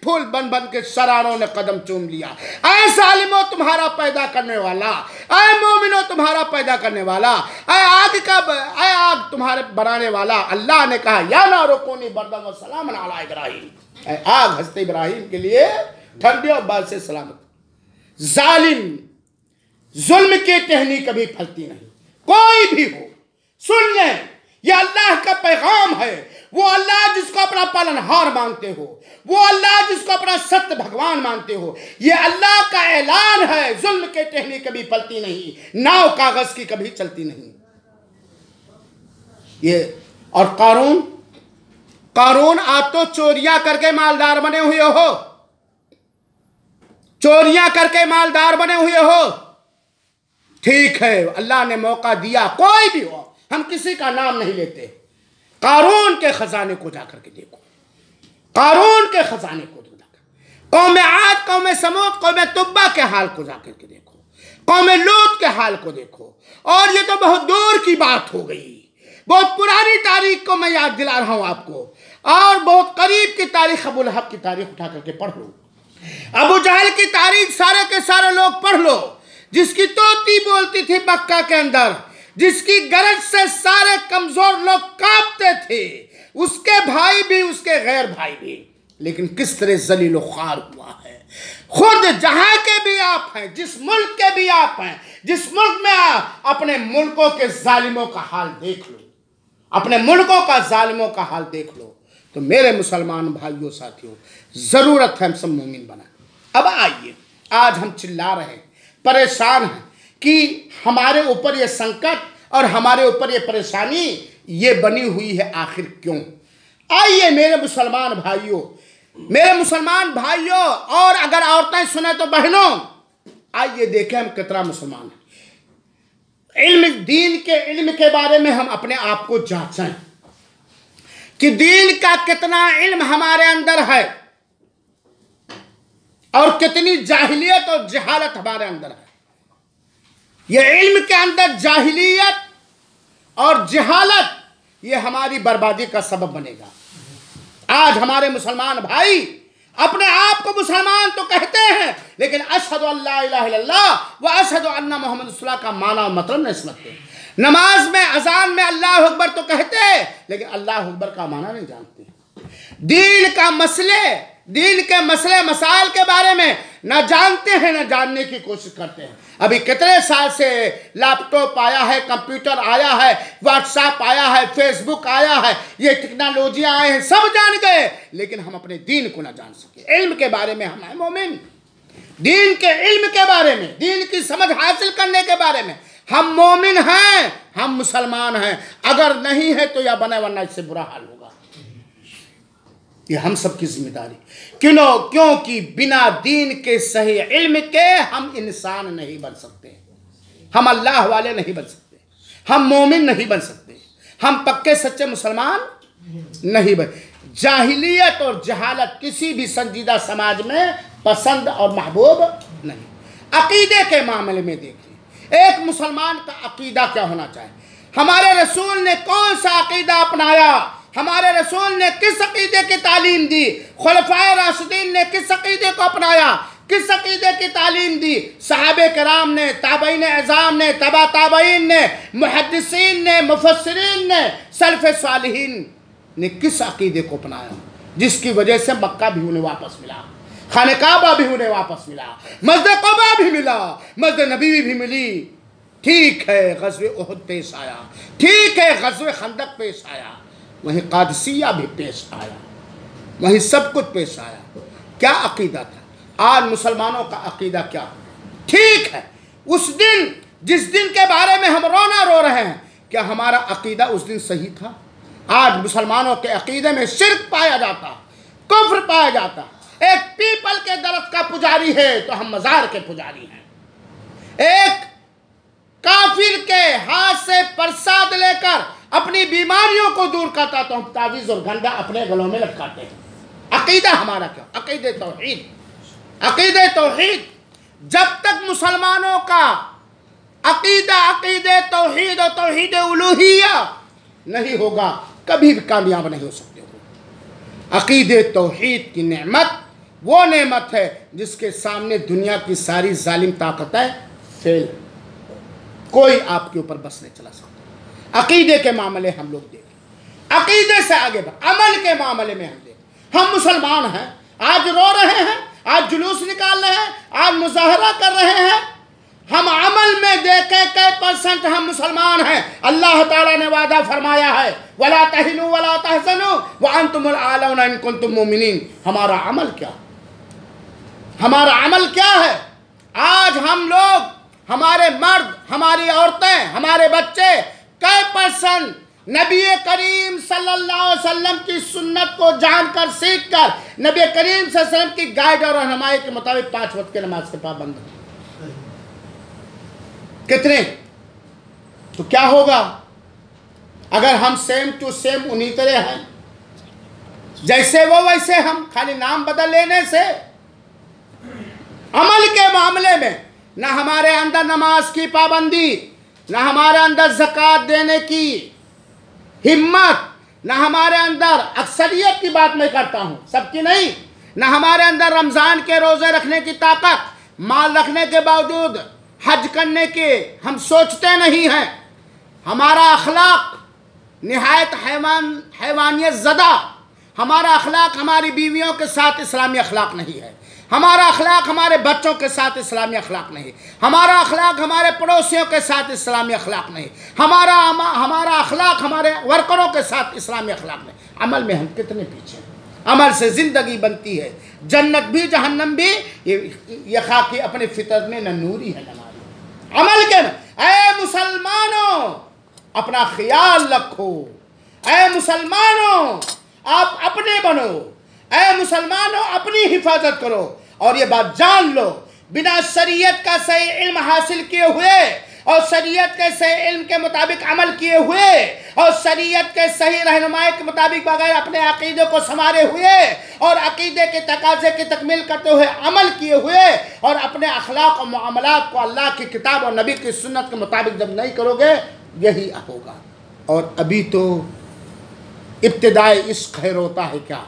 फूल बन बन के शरारों ने कदम चूम लिया। ऐ जालिमो तुम्हारा पैदा करने वाला, ऐ मोमिनो तुम्हारा पैदा करने वाला, ऐ आग तुम्हारे बनाने वाला। अल्लाह ने कहा या नारो कूनी बर्दन व सलामन अला इब्राहीम, ऐ आग हज़रत इब्राहीम के लिए ठंडी और बाल से सलामत। जालिम जुल्म की टहनी कभी फलती नहीं, कोई भी हो। सुन लें, यह अल्लाह का पैगाम है। वो अल्लाह जिसको अपना पालनहार मानते हो, वो अल्लाह जिसको अपना सत्य भगवान मानते हो, ये अल्लाह का ऐलान है। जुल्म के टहनी कभी फलती नहीं, नाव कागज की कभी चलती नहीं। ये और कारून आप तो चोरियां करके मालदार बने हुए हो, चोरियां करके मालदार बने हुए हो। ठीक है, अल्लाह ने मौका दिया, कोई भी हो, हम किसी का नाम नहीं लेते। कारून के खजाने को जाकर के देखो, कारून के खजाने को जाकर, कौम आद, कौम समूद, कौम तुब्बा के हाल को जाकर के देखो, कौम लूत के हाल को देखो। और ये तो बहुत दूर की बात हो गई, बहुत पुरानी तारीख को मैं याद दिला रहा हूं आपको। और बहुत करीब की तारीख, अबू लहब की तारीख उठा करके पढ़ लो, अबू जहल की तारीख सारे के सारे लोग पढ़ लो, जिसकी तोती बोलती थी मक्का के अंदर, जिसकी गरज से सारे कमजोर लोग कांपते थे, उसके भाई भी, उसके गैर भाई भी, लेकिन किस तरह जलील ख्वार हुआ है। खुद जहां के भी आप हैं, जिस मुल्क के भी आप हैं, जिस मुल्क में आप, अपने मुल्कों के जालिमों का हाल देख लो, अपने मुल्कों का जालिमों का हाल देख लो। तो मेरे मुसलमान भाइयों साथियों, जरूरत है हम सब मोमिन बना। अब आइए, आज हम चिल्ला रहे हैं, परेशान हैं कि हमारे ऊपर ये संकट और हमारे ऊपर ये परेशानी ये बनी हुई है, आखिर क्यों? आइए मेरे मुसलमान भाइयों, मेरे मुसलमान भाइयों, और अगर औरतें सुने तो बहनों, आइए देखें हम कितना मुसलमान हैं। इल्म के बारे में हम अपने आप को जांचें कि दीन का कितना इल्म हमारे अंदर है और कितनी जाहिलियत और जहालत हमारे अंदर है। ये इल्म के अंदर जाहिलियत और जहालत, ये हमारी बर्बादी का सबब बनेगा। आज हमारे मुसलमान भाई अपने आप को मुसलमान तो कहते हैं, लेकिन अशहदु अल्ला इलाहा इल्लल्लाह व अशहदु अन्ना मुहम्मद रसूलुल्लाह का माना और मतलब नहीं समझते। नमाज में, अजान में अल्लाह अकबर तो कहते हैं, लेकिन अल्लाह अकबर का माना नहीं जानते। दीन के मसले मसाइल के बारे में ना जानते हैं, ना जानने की कोशिश करते हैं। अभी कितने साल से लैपटॉप आया है, कंप्यूटर आया है, व्हाट्सएप आया है, फेसबुक आया है, ये टेक्नोलॉजियां आए हैं, सब जान गए, लेकिन हम अपने दीन को ना जान सके। इल्म के बारे में हम हैं मोमिन, दीन के इल्म के बारे में, दीन की समझ हासिल करने के बारे में हम मोमिन हैं, हम मुसलमान हैं। अगर नहीं है तो यह बने, वरना इससे बुरा हाल होगा। ये हम सब की जिम्मेदारी, क्योंकि बिना दीन के सही इल्म के हम इंसान नहीं बन सकते, हम अल्लाह वाले नहीं बन सकते, हम मोमिन नहीं बन सकते, हम पक्के सच्चे मुसलमान नहीं बन। जाहिलियत और जहालत किसी भी संजीदा समाज में पसंद और महबूब नहीं। अकीदे के मामले में देखिए, एक मुसलमान का अकीदा क्या होना चाहिए। हमारे रसूल ने कौन सा अकीदा अपनाया, हमारे रसूल ने किस अकीदे की तालीम दी, खुलफाए राशिदीन ने किस अकीदे को अपनाया, किस अकीदे की तालीम दी, सहाबे कराम ने, ताबईन एज़ाम ने, तबा ताबईन ने, मुहद्दिसीन ने, मुफस्सिरीन ने, सल्फ़े सालिहीन ने किस अकीदे को अपनाया, जिसकी वजह से मक्का भी उन्हें वापस मिला, खाने काबा भी उन्हें वापस मिला, मस्जिद क़ुबा भी मिला, मस्जिद नबी भी मिली। ठीक है, ग़ज़वे उहद पेश आया, ठीक है, ग़ज़वे खंदक पेश आया, वहीं कादसिया भी पेश आया, वहीं सब कुछ पेश आया। क्या अकीदा था? आज मुसलमानों का अकीदा क्या? ठीक है, उस दिन, जिस दिन के बारे में हम रोना रो रहे हैं, क्या हमारा अकीदा उस दिन सही था? आज मुसलमानों के अकीदे में शिर्क पाया जाता, कुफ्र पाया जाता। एक पीपल के दरख्त का पुजारी है तो हम मजार के पुजारी हैं। एक काफिर के हाथ से प्रसाद लेकर अपनी बीमारियों को दूर करता तो हम तावीज़ और गंदा अपने गलों में लटकाते हैं। अकीदा हमारा क्या? अकीदे तौहीद, अकीदे तौहीद। जब तक मुसलमानों का अकीदा अकीदे तौहीद और तौहीद उलूहिया नहीं होगा, कभी भी कामयाब नहीं हो सकते हो। अकीदे तौहीद की नेमत वो नेमत है जिसके सामने दुनिया की सारी जालिम ताकतें फेल। कोई आपके ऊपर बस नहीं चला सकता। अकीदे के मामले हम लोग देखें, अकीदे से आगे बढ़, अमल के मामले में हम देखें। हम मुसलमान हैं, आज रो रहे हैं, आज जुलूस निकाल रहे हैं, आज मुजाहरा कर रहे हैं। हम अमल में देखें कै % हम मुसलमान हैं। अल्लाह ताला ने वादा फरमाया है, वला तहिनु वला तहज़नु व अंतुमुल आलौना इन कुंतुम मुमिनीन। हमारा अमल क्या, हमारा अमल क्या है? आज हम लोग, हमारे मर्द, हमारी औरतें, हमारे बच्चे कै % नबी करीम सल्लल्लाहु अलैहि वसल्लम की सुन्नत को जानकर, सीखकर, नबी करीम सल्लल्लाहु अलैहि वसल्लम की गाइड और रहनुमाई के मुताबिक 5 वक्त के नमाज के पाबंद हैं? कितने? तो क्या होगा अगर हम सेम टू सेम उन्हीं तरह हैं, जैसे वो वैसे हम, खाली नाम बदल लेने से? अमल के मामले में ना हमारे अंदर नमाज की पाबंदी, ना हमारे अंदर ज़कात देने की हिम्मत, ना हमारे अंदर, अक्सरियत की बात मैं करता हूँ, सबकी नहीं, ना हमारे अंदर रमज़ान के रोज़े रखने की ताकत, माल रखने के बावजूद हज करने के हम सोचते नहीं हैं। हमारा अखलाक निहायत हैवानियत ज़दा, हमारा अखलाक हमारी बीवियों के साथ इस्लामी अखलाक नहीं है, हमारा अखलाक हमारे बच्चों के साथ इस्लामी अखलाक नहीं, हमारा अखलाक हमारे पड़ोसियों के साथ इस्लामी अखलाक नहीं, हमारा अखलाक हमारे वर्करों के साथ इस्लामी अखलाक नहीं। अमल में हम कितने पीछे हैं। अमल से ज़िंदगी बनती है, जन्नत भी जहन्नम भी। ये खाकी अपने फितरत में न नूरी है न नारी। अमल के न, ऐ मुसलमानों अपना ख्याल रखो, ऐ मुसलमानों आप अपने बनो, ऐ मुसलमानों अपनी हिफाजत करो। और ये बात जान लो, बिना शरीयत का सही इल्म हासिल किए हुए और शरीयत के सही इल्म के मुताबिक अमल किए हुए और शरीयत के सही रहनुमाई के मुताबिक बगैर अपने अकीदे को संवारे हुए और अकीदे के तकाजे की तकमील करते हुए अमल किए हुए और अपने अखलाक और मामलात को अल्लाह की किताब और नबी की सुन्नत के मुताबिक जब नहीं करोगे, यही होगा। और अभी तो इब्तिदाई इश्क खैर होता है क्या,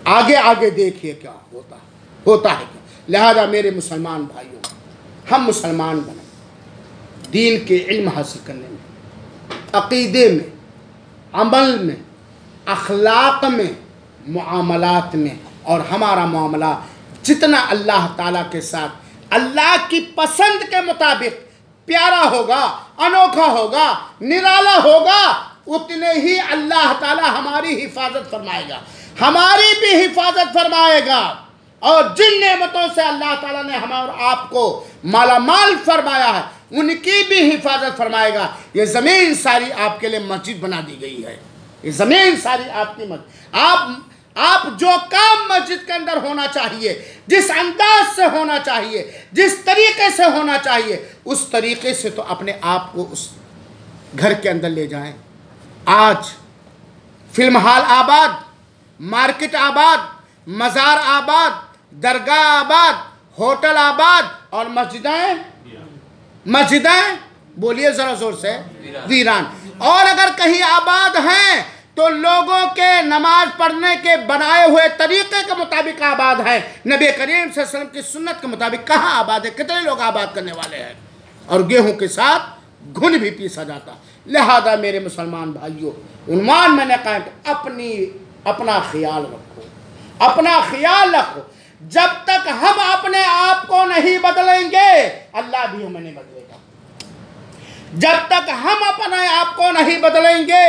आगे आगे देखिए क्या होता है क्या। लिहाजा मेरे मुसलमान भाइयों, हम मुसलमान बने दीन के इल्म हासिल करने में, अकीदे में, अमल में, अखलाक में, मुआमलात में। और हमारा मामला जितना अल्लाह ताला के साथ अल्लाह की पसंद के मुताबिक प्यारा होगा, अनोखा होगा, निराला होगा, उतने ही अल्लाह ताला हमारी हिफाजत फरमाएगा, हमारी भी हिफाजत फरमाएगा। और जिन नेमतों से अल्लाह ताला ने हम और आपको मालामाल फरमाया है, उनकी भी हिफाजत फरमाएगा। ये ज़मीन सारी आपके लिए मस्जिद बना दी गई है, ये ज़मीन सारी आपकी मस्जिद। आप जो काम मस्जिद के अंदर होना चाहिए, जिस अंदाज से होना चाहिए, जिस तरीके से होना चाहिए, उस तरीके से तो अपने आप को उस घर के अंदर ले जाएं। आज फिल्म हॉल आबाद, मार्केट आबाद, मज़ार आबाद, दरगाह आबाद, होटल आबाद और मस्जिदें बोलिए ज़रा ज़ोर से, वीरान। और अगर कहीं आबाद हैं तो लोगों के नमाज पढ़ने के बनाए हुए तरीक़े के मुताबिक आबाद हैं, नबी करीम सल्लल्लाहु अलैहि वसल्लम की सुन्नत के मुताबिक कहाँ आबाद है, कितने लोग आबाद करने वाले हैं। और गेहूं के साथ घुन भी पीसा जाता। लिहाजा मेरे मुसलमान भाइयों, उन्वान मैंने कहा अपना ख्याल रखो, अपना ख्याल रखो। जब तक हम अपने आप को नहीं बदलेंगे, अल्लाह भी हमें नहीं बदलेगा। जब तक हम अपने आप को नहीं बदलेंगे,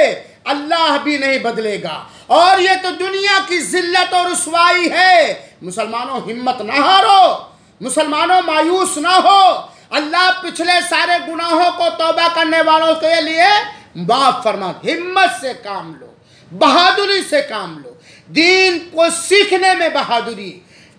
अल्लाह भी नहीं बदलेगा। और ये तो दुनिया की जिल्लत और रुसवाई है। मुसलमानों हिम्मत ना हारो, मुसलमानों मायूस ना हो। अल्लाह पिछले सारे गुनाहों को तौबा करने वालों के लिए माफ फरमा। हिम्मत से काम लो, बहादुरी से काम लो। दीन को सीखने में बहादुरी,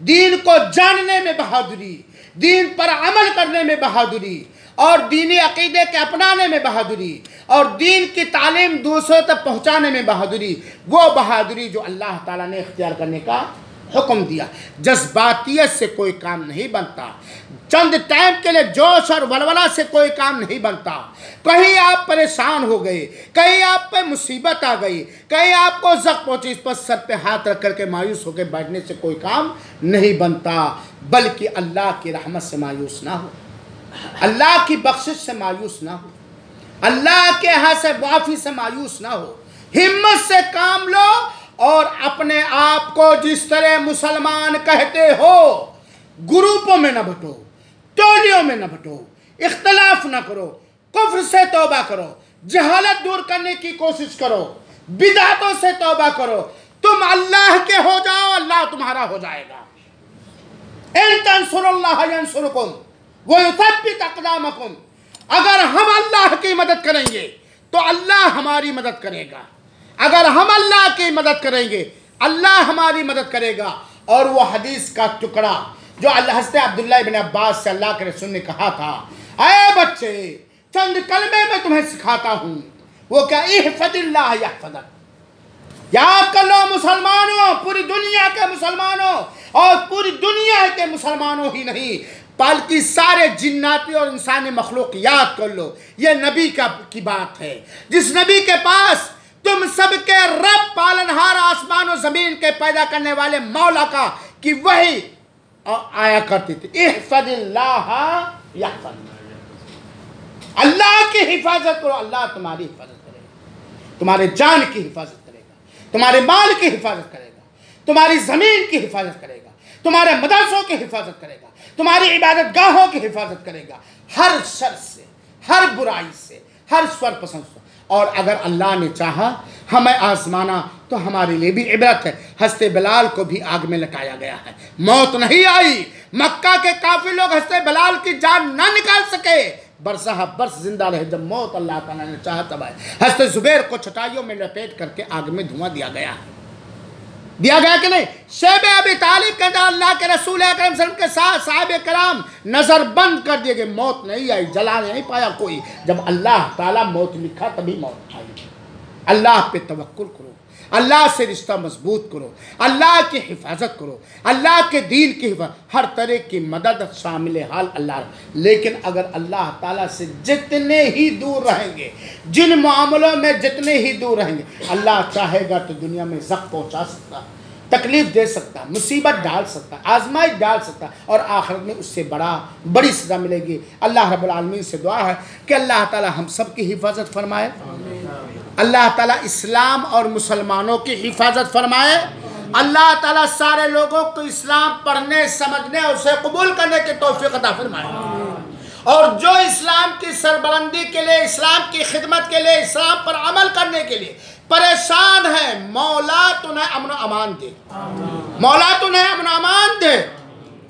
दीन को जानने में बहादुरी, दीन पर अमल करने में बहादुरी और दीनी अकीदे के अपनाने में बहादुरी और दीन की तालीम दूसरों तक पहुँचाने में बहादुरी। वो बहादुरी जो अल्लाह ताला ने इख्तियार करने का हुक्म दिया। जज्बातियत से कोई काम नहीं बनता, चंद टाइम के लिए जोश और वलवला से कोई काम नहीं बनता। कहीं आप परेशान हो गए, कहीं आप पे मुसीबत आ गई, कहीं आपको जख्म पहुंची, इस पर सर पे हाथ रख करके मायूस होकर बैठने से कोई काम नहीं बनता, बल्कि अल्लाह की रहमत से मायूस ना हो, अल्लाह की बख्शिश से मायूस ना हो, अल्लाह के यहाँ से माफ़ी से मायूस ना हो। हिम्मत से काम लो और अपने आप को जिस तरह मुसलमान कहते हो ग्रुपों में न बटो, टोलियों में न बटो, इख्तलाफ न करो, कुफ्र से तौबा करो, जहालत दूर करने की कोशिश करो, बिदातों से तौबा करो। तुम अल्लाह के हो जाओ, अल्लाह तुम्हारा हो जाएगा। इन तंसुरुल्लाह यंसुरुकुम व युथब्बित अक़दामकुम। अगर हम अल्लाह की मदद करेंगे तो अल्लाह हमारी मदद करेगा, अगर हम अल्लाह की मदद करेंगे अल्लाह हमारी मदद करेगा। और वो हदीस का टुकड़ा जो हज़रत अब्दुल्लाह इब्न अब्बास से अल्लाह के रसूल ने कहा था, अरे बच्चे चंद कलमे मैं तुम्हें सिखाता हूँ, वो क्या, इहफ़ज़िल्लाह यहफ़ज़क। याद कर लो मुसलमानों, पूरी दुनिया के मुसलमानों, और पूरी दुनिया के मुसलमानों ही नहीं बल्कि सारे जिन्नाती और इंसानी मखलूक याद कर लो, ये नबी की बात है, जिस नबी के पास तुम सबके रब पालनहार आसमान और ज़मीन के पैदा करने वाले मौला का कि वही आया करती थी, इहफ़ज़िल्लाह यहफ़ज़क। अल्लाह की हिफाजत करो, अल्लाह तुम्हारी हिफाजत करेगा, तुम्हारे जान की हिफाजत करेगा, तुम्हारे माल की हिफाजत करेगा, तुम्हारी ज़मीन की हिफाजत करेगा, तुम्हारे मदरसों की हिफाजत करेगा, तुम्हारी इबादत गाहों की हिफाजत करेगा, हर शर से, हर बुराई से, हर स्वर पसंद से। और अगर अल्लाह ने चाहा हमें आजमाना तो हमारे लिए भी इबरत है। हज़रत बिलाल को भी आग में लटाया गया है, मौत नहीं आई। मक्का के काफिर लोग हज़रत बिलाल की जान ना निकाल सके, बरसहा बरस जिंदा रहे, जब मौत अल्लाह ताला ने चाहा तब आए। हज़रत ज़ुबैर को चटाइयों में लपेट करके आग में धुआं दिया गया है, दिया गया कि नहीं। शैब अबी तालिब के अल्लाह के रसूल अकरम सल्लल्लाहु अलैहि वसल्लम के साथ साहिब कराम नजर बंद कर दिए गए, मौत नहीं आई, जला नहीं पाया कोई। जब अल्लाह ताला मौत लिखा तभी मौत आई। अल्लाह पे तवक्कुल करो, अल्लाह से रिश्ता मजबूत करो, अल्लाह की हिफाजत करो, अल्लाह के दीन की हिफाजत, हर तरह की मदद शामिल हाल अल्लाह। लेकिन अगर अल्लाह ताला से जितने ही दूर रहेंगे, जिन मामलों में जितने ही दूर रहेंगे, अल्लाह चाहेगा तो दुनिया में ज़ख्म पहुँचा सकता, तकलीफ़ दे सकता, मुसीबत डाल सकता, आजमाइश डाल सकता, और आखिरत में उससे बड़ी सज़ा मिलेगी। अल्लाह रब्बुल आलमीन से दुआ है कि अल्लाह ताला हम सब की हिफाजत फरमाए, अल्लाह ताला इस्लाम और मुसलमानों की हिफाजत फरमाए, अल्लाह ताला सारे लोगों को इस्लाम पढ़ने, समझने और उसे कबूल करने की तौफीक अता फरमाए। और जो इस्लाम की सरबलंदी के लिए, इस्लाम की खिदमत के लिए, इस्लाम पर अमल करने के लिए परेशान है, मौला तुम्हें अमन अमान दे, मौला तुम्हें अमन अमान दे,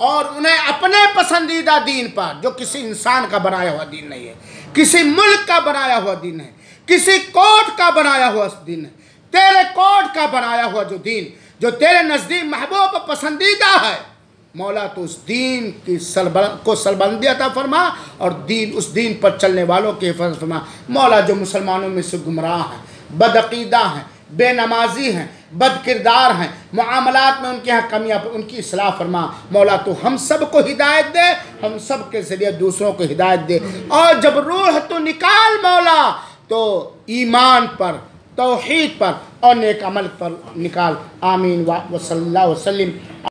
और उन्हें अपने पसंदीदा दीन पर, जो किसी इंसान का बनाया हुआ दीन नहीं है, किसी मुल्क का बनाया हुआ दीन है, किसी कोर्ट का बनाया हुआ दीन है, तेरे कोर्ट का बनाया हुआ जो दीन, जो तेरे नज़दीक महबूब पसंदीदा है, मौला तो उस दीन की सरबलंदी अता फरमा, और दीन उस दीन पर चलने वालों की हिफाजत फरमा। मौला जो मुसलमानों में से गुमराह हैं, बदअक़ीदा हैं, बेनमाजी हैं, बदकिरदार हैं, मामलात में उनके यहाँ कमियाँ, उनकी इस्लाह फरमा। मौला तो हम सब को हिदायत दे, हम सब के ज़रिए दूसरों को हिदायत दे, और जब रूह तो निकाल मौला तो ईमान पर, तौहीद पर और नेक अमल पर निकाल। आमीन व सल्लल्लाहु अलैहि वसल्लम।